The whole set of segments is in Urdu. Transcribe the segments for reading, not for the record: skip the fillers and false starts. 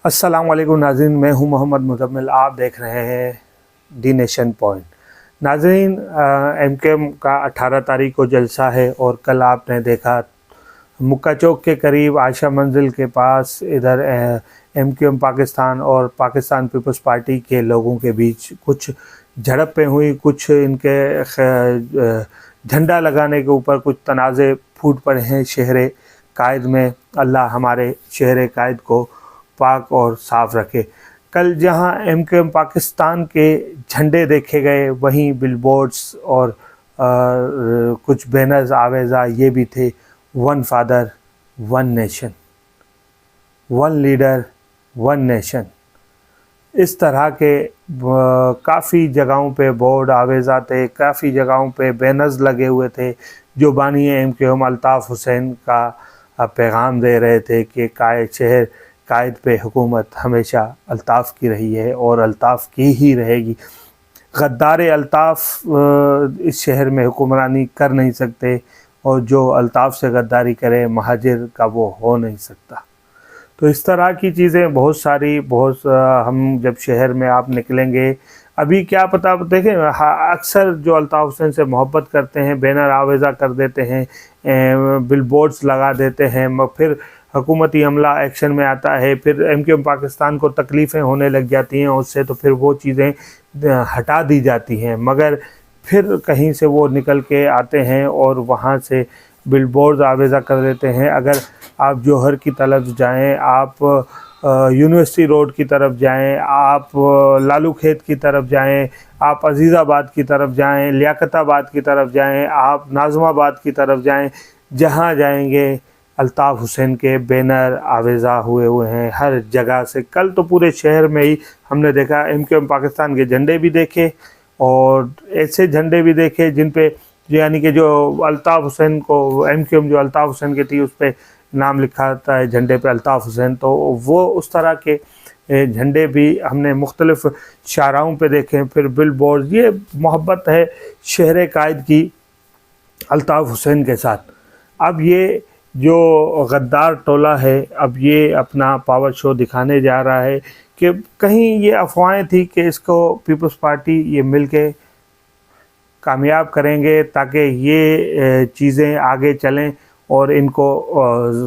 السلام علیکم ناظرین، میں ہوں محمد مزمل، آپ دیکھ رہے ہیں ڈی نیشن پوائنٹ۔ ناظرین، ایم کیو ایم کا 18 تاریخ کو جلسہ ہے اور کل آپ نے دیکھا مکہ چوک کے قریب عائشہ منزل کے پاس ادھر ایم کیو ایم پاکستان اور پاکستان پیپلز پارٹی کے لوگوں کے بیچ کچھ جھڑپیں ہوئی، کچھ ان کے جھنڈا لگانے کے اوپر کچھ تنازع پھوٹ پڑے ہیں شہر قائد میں۔ اللہ ہمارے شہر قائد کو پاک اور صاف رکھے۔ کل جہاں ایم کیو ایم پاکستان کے جھنڈے دیکھے گئے، وہیں بل بورڈز اور کچھ بینرز آویزہ یہ بھی تھے، one father one nation, one leader one nation. اس طرح کے کافی جگہوں پہ بورڈ آویزہ تھے، کافی جگہوں پہ بینرز لگے ہوئے تھے جو بانی M Q M Altaf Hussain کا پیغام دے رہے تھے کہ شہر قائد پہ حکومت ہمیشہ الطاف کی رہی ہے اور الطاف کی ہی رہے گی۔ غدار الطاف اس شہر میں حکمرانی کر نہیں سکتے، اور جو الطاف سے غداری کرے مہاجر کا وہ ہو نہیں سکتا۔ تو اس طرح کی چیزیں بہت ساری ہم جب شہر میں آپ نکلیں گے، ابھی کیا پتہ، دیکھیں اکثر جو الطاف حسین سے محبت کرتے ہیں بینر آویزہ کر دیتے ہیں، بل بورڈز لگا دیتے ہیں، پھر حکومتی عملہ ایکشن میں آتا ہے، پھر ایم کیو ایم پاکستان کو تکلیفیں ہونے لگ جاتی ہیں اس سے، تو پھر وہ چیزیں ہٹا دی جاتی ہیں، مگر پھر کہیں سے وہ نکل کے آتے ہیں اور وہاں سے بل بورڈز آویزہ کر دیتے ہیں۔ اگر آپ جوہر کی طرف جائیں، آپ یونیورسٹی روڈ کی طرف جائیں، آپ لالو کھیت کی طرف جائیں، آپ عزیز آباد کی طرف جائیں، لیاقت آباد کی طرف جائیں، آپ ناظم آباد کی طرف جائیں، جہاں جائیں گے الطاف حسین کے بینر آویزہ ہوئے ہیں ہر جگہ سے۔ کل تو پورے شہر میں ہی ہم نے دیکھا، ایم کیو ایم پاکستان کے جھنڈے بھی دیکھے اور ایسے جھنڈے بھی دیکھے جن پہ یعنی کہ جو الطاف حسین کو ایم کیو ایم جو الطاف حسین کی تھی اس پہ نام لکھا ہوتا ہے جھنڈے پہ الطاف حسین، تو وہ اس طرح کے جھنڈے بھی ہم نے مختلف شاہراہوں پہ دیکھے۔ پھر بل بورڈ، یہ محبت ہے شہر قائد کی الطاف حسین کے ساتھ۔ اب یہ جو غدار ٹولہ ہے، اب یہ اپنا پاور شو دکھانے جا رہا ہے کہ کہیں یہ افواہیں تھی کہ اس کو پیپلز پارٹی یہ مل کے کامیاب کریں گے تاکہ یہ چیزیں آگے چلیں اور ان کو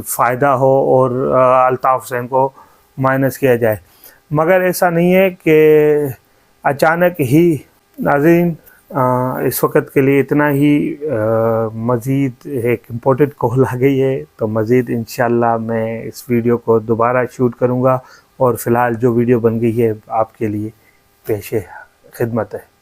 فائدہ ہو اور الطاف حسین کو مائنس کیا جائے، مگر ایسا نہیں ہے کہ اچانک ہی۔ ناظرین، اس وقت کے لیے اتنا ہی۔ مزید ایک امپورٹنٹ کال آ گئی ہے، تو مزید انشاءاللہ میں اس ویڈیو کو دوبارہ شوٹ کروں گا، اور فی الحال جو ویڈیو بن گئی ہے آپ کے لیے پیش خدمت ہے۔